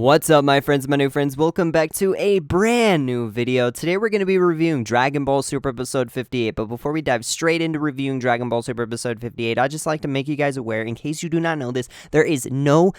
What's up, my friends, my new friends? Welcome back to a brand new video. Today we're going to be reviewing Dragon Ball Super Episode 58, but before we dive straight into reviewing Dragon Ball Super Episode 58, I'd just like to make you guys aware, in case you do not know this, there is no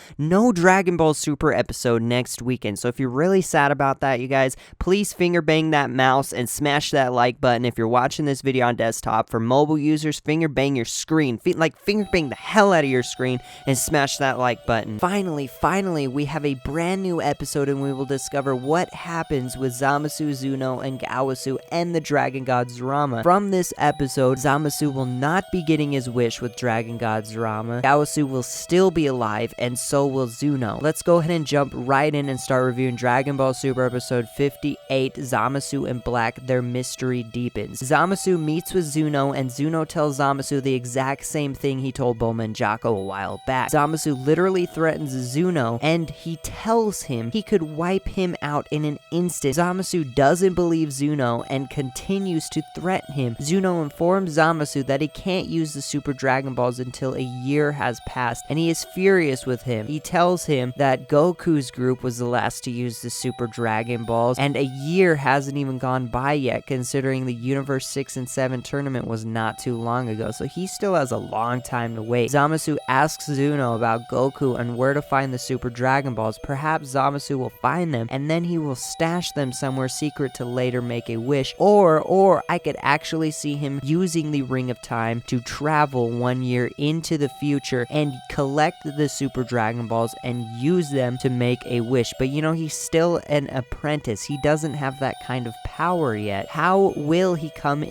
Dragon Ball Super episode next weekend. So if you're really sad about that, you guys, please finger bang that mouse and smash that like button. If you're watching this video on desktop, for mobile users, finger bang your screen, finger bang the hell out of your screen and smash that like button. Finally, we have a brand new episode, and we will discover what happens with Zamasu, Zuno, and Gowasu and the Dragon God Zamasu. From this episode, Zamasu will not be getting his wish with Dragon God Zamasu. Gowasu will still be alive, and so will Zuno. Let's go ahead and jump right in and start reviewing Dragon Ball Super Episode 58, Zamasu and Black, Their Mystery Deepens. Zamasu meets with Zuno, and Zuno tells Zamasu the exact same thing he told Bulma and Jaco a while back. Zamasu literally threatens Zuno, and he tells him he could wipe him out in an instant. Zamasu doesn't believe Zuno and continues to threaten him. Zuno informs Zamasu that he can't use the Super Dragon Balls until a year has passed, and he is furious with him. He tells him that Goku's group was the last to use the Super Dragon Balls, and a year hasn't even gone by yet, considering the Universe 6 and 7 tournament was not too long ago, so he still has a long time to wait. Zamasu asks Zuno about Goku and where to find the Super Dragon Balls. Perhaps Zamasu will find them, and then he will stash them somewhere secret to later make a wish, or I could actually see him using the Ring of Time to travel 1 year into the future and collect the Super Dragon Balls and use them to make a wish. But you know, he's still an apprentice. He doesn't have that kind of power yet. How will he come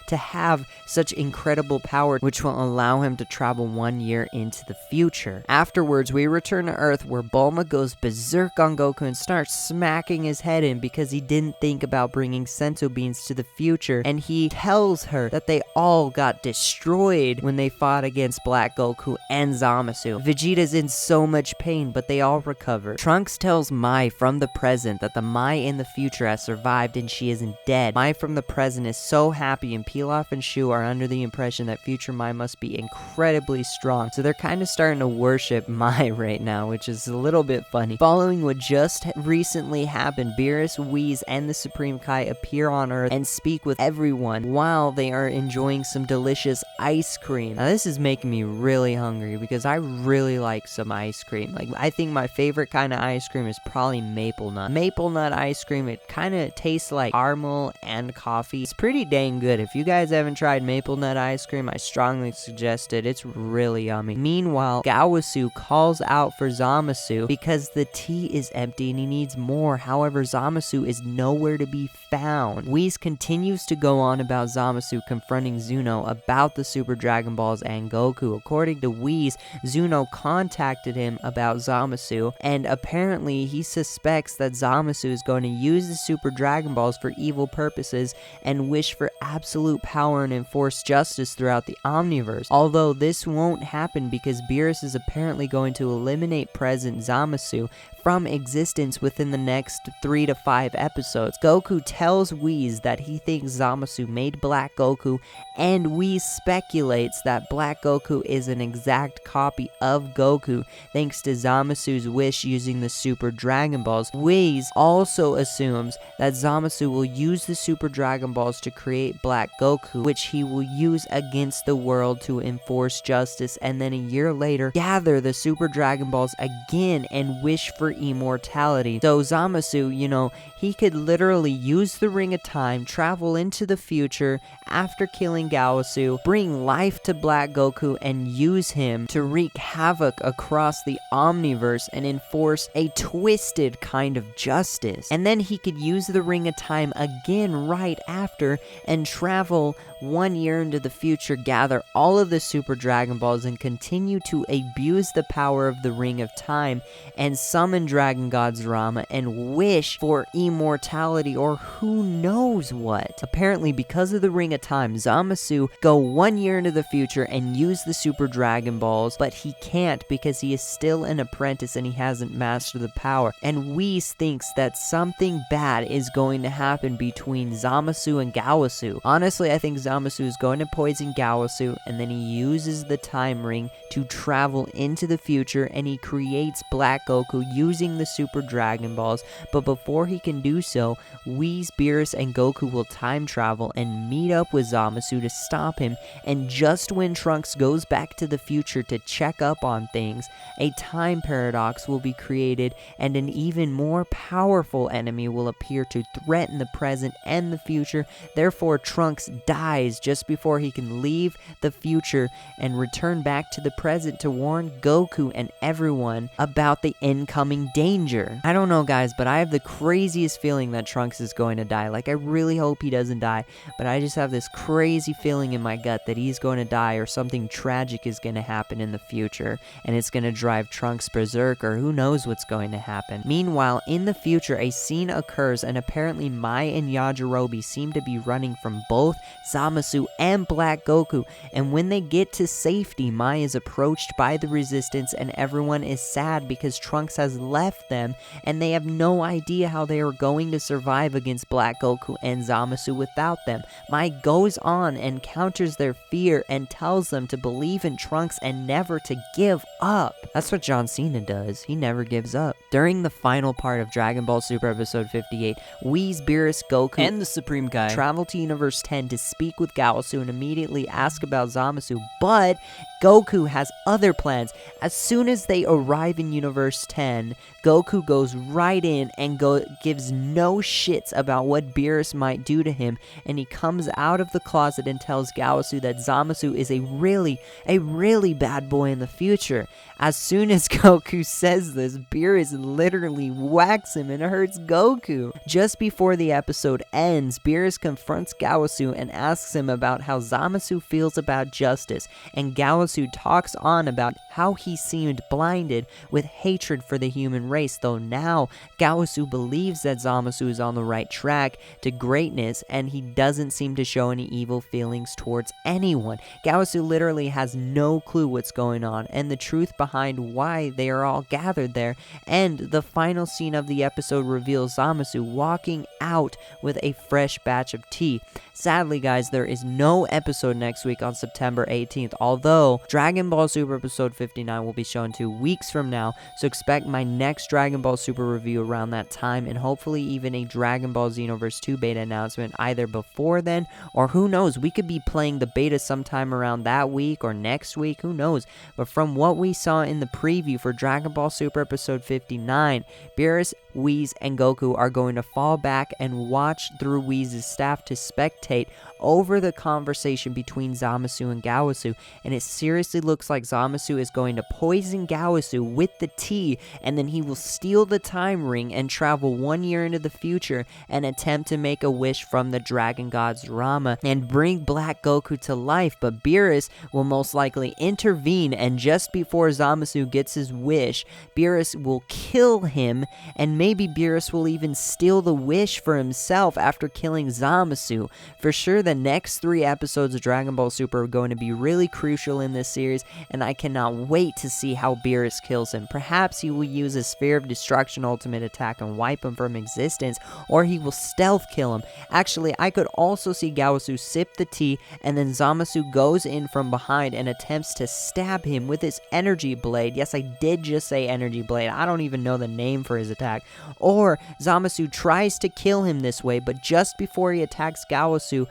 to have such incredible power which will allow him to travel 1 year into the future? Afterwards, we return to Earth, where Bulma goes berserk on Goku and starts smacking his head in because he didn't think about bringing Senzu beans to the future, and he tells her that they all got destroyed when they fought against Black Goku and Zamasu. Vegeta's in so much pain, but they all recover. Trunks tells Mai from the present that the Mai in the future has survived and she isn't dead. Mai from the present is so happy, and Pilaf and Shu are under the impression that future Mai must be incredibly strong, so they're kind of starting to worship Mai right now, which is a little bit funny. Following what just recently happened, Beerus, Whis, and the Supreme Kai appear on Earth and speak with everyone while they are enjoying some delicious ice cream. Now this is making me really hungry because I really like some ice cream. Like, I think my favorite kind of ice cream is probably maple nut. Maple nut ice cream, it kind of tastes like caramel and coffee. It's pretty dang good. If you guys haven't tried maple nut ice cream, I strongly suggest it. It's really yummy. Meanwhile, Gowasu calls out for Zamasu because the tea is empty and he needs more. However, Zamasu is nowhere to be found. Whis continues to go on about Zamasu confronting Zuno about the Super Dragon Balls and Goku. According to Whis, Zuno contacted him about Zamasu, and apparently he suspects that Zamasu is going to use the Super Dragon Balls for evil purposes and wish for absolute power and enforce justice throughout the Omniverse. Although this won't happen because Beerus is apparently going to eliminate present Zamasu from existence within the next 3 to 5 episodes. Goku tells Whis that he thinks Zamasu made Black Goku, and Whis speculates that Black Goku is an exact copy of Goku thanks to Zamasu's wish using the Super Dragon Balls. Whis also assumes that Zamasu will use the Super Dragon Balls to create Black Goku, which he will use against the world to enforce justice, and then a year later gather the Super Dragon Balls again and wish for immortality. So Zamasu, you know, he could literally use the Ring of Time, travel into the future after killing Gowasu, bring life to Black Goku, and use him to wreak havoc across the Omniverse and enforce a twisted kind of justice. And then he could use the Ring of Time again right after and travel 1 year into the future, gather all of the Super Dragon Balls, and continue to abuse the power of the Ring of Time and summon Dragon God Zamasu and wish for immortality immortality or who knows what. Apparently, because of the Ring of Time, Zamasu go 1 year into the future and use the Super Dragon Balls, but he can't because he is still an apprentice and he hasn't mastered the power. And Whis thinks that something bad is going to happen between Zamasu and Gowasu. Honestly, I think Zamasu is going to poison Gowasu, and then he uses the time ring to travel into the future, and he creates Black Goku using the Super Dragon Balls. But before he can do so, Whis, Beerus, and Goku will time travel and meet up with Zamasu to stop him. And just when Trunks goes back to the future to check up on things, a time paradox will be created, and an even more powerful enemy will appear to threaten the present and the future. Therefore, Trunks dies just before he can leave the future and return back to the present to warn Goku and everyone about the incoming danger. I don't know, guys, but I have the craziest feeling that Trunks is going to die. Like, I really hope he doesn't die, but I just have this crazy feeling in my gut that he's going to die or something tragic is going to happen in the future, and it's going to drive Trunks berserk, or who knows what's going to happen. Meanwhile, in the future, a scene occurs, and apparently Mai and Yajirobe seem to be running from both Zamasu and Black Goku, and when they get to safety, Mai is approached by the Resistance, and everyone is sad because Trunks has left them, and they have no idea how they are going to survive against Black Goku and Zamasu without them. Mai goes on and counters their fear and tells them to believe in Trunks and never to give up. That's what John Cena does. He never gives up. During the final part of Dragon Ball Super Episode 58, Whis, Beerus, Goku, and the Supreme Kai travel to Universe 10 to speak with Gowasu and immediately ask about Zamasu, but Goku has other plans. As soon as they arrive in Universe 10, Goku goes right in and gives no shits about what Beerus might do to him, and he comes out of the closet and tells Gowasu that Zamasu is a really bad boy in the future. As soon as Goku says this, Beerus literally whacks him and hurts Goku. Just before the episode ends, Beerus confronts Gowasu and asks him about how Zamasu feels about justice, and Gowasu talks on about how he seemed blinded with hatred for the human race, though now Gowasu believes that Zamasu is on the right track to greatness, and he doesn't seem to show any evil feelings towards anyone. Gowasu literally has no clue what's going on and the truth behind why they are all gathered there, and the final scene of the episode reveals Zamasu walking out with a fresh batch of tea. Sadly, guys, there is no episode next week on September 18th, although Dragon Ball Super Episode 59 will be shown 2 weeks from now, so expect my next Dragon Ball Super review around that time, and hopefully even a Dragon Ball Xenoverse 2 beta announcement either before then, or who knows, we could be playing the beta sometime around that week or next week, who knows. But from what we saw in the preview for Dragon Ball Super Episode 59, Beerus, Whis, and Goku are going to fall back and watch through Whis' staff to spectate over the conversation between Zamasu and Gowasu, and it seriously looks like Zamasu is going to poison Gowasu with the tea, and then he will steal the time ring and travel 1 year into the future and attempt to make a wish from the Dragon God's Rama and bring Black Goku to life. But Beerus will most likely intervene, and just before Zamasu gets his wish, Beerus will kill him, and maybe Beerus will even steal the wish for himself after killing Zamasu. For sure, the next 3 episodes of Dragon Ball Super are going to be really crucial in this series, and I cannot wait to see how Beerus kills him. Perhaps he will use a Sphere of Destruction ultimate attack and wipe him from existence, or he will stealth kill him. Actually, I could also see Gowasu sip the tea, and then Zamasu goes in from behind and attempts to stab him with his energy blade. Yes, I did just say energy blade. I don't even know the name for his attack. Or Zamasu tries to kill him this way, but just before he attacks Gowasu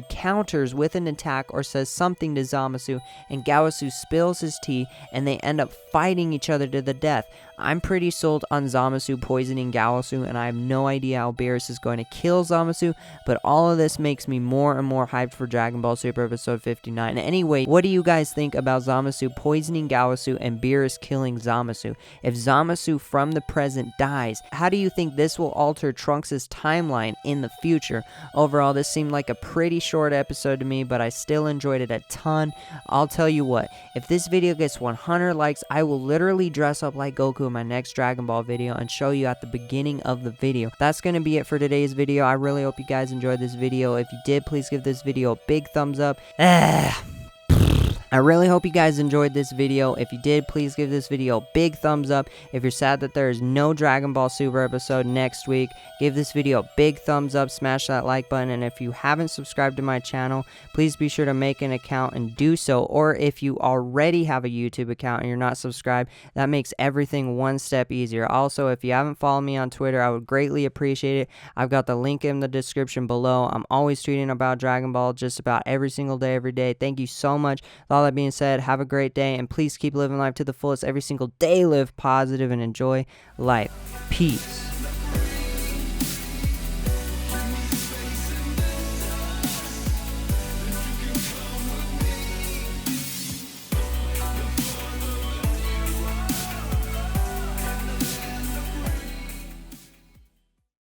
counters with an attack or says something to Zamasu, and Gowasu spills his tea, and they end up fighting each other to the death. I'm pretty sold on Zamasu poisoning Gowasu, and I have no idea how Beerus is going to kill Zamasu, but all of this makes me more and more hyped for Dragon Ball Super Episode 59. Anyway, what do you guys think about Zamasu poisoning Gowasu and Beerus killing Zamasu? If Zamasu from the present dies, how do you think this will alter Trunks' timeline in the future? Overall, this seemed like a pretty short episode to me, but I still enjoyed it a ton. I'll tell you what, if this video gets 100 likes, I will literally dress up like Goku in my next Dragon Ball video and show you at the beginning of the video. That's going to be it for today's video. I really hope you guys enjoyed this video. If you did, please give this video a big thumbs up. I really hope you guys enjoyed this video. If you did, please give this video a big thumbs up. If you're sad that there is no Dragon Ball Super episode next week, give this video a big thumbs up, smash that like button, and if you haven't subscribed to my channel, please be sure to make an account and do so. Or if you already have a YouTube account and you're not subscribed, that makes everything one step easier. Also, if you haven't followed me on Twitter, I would greatly appreciate it. I've got the link in the description below. I'm always tweeting about Dragon Ball just about every single day, every day. Thank you so much. With all that being said, have a great day, and please keep living life to the fullest every single day. Live positive and enjoy life. Peace.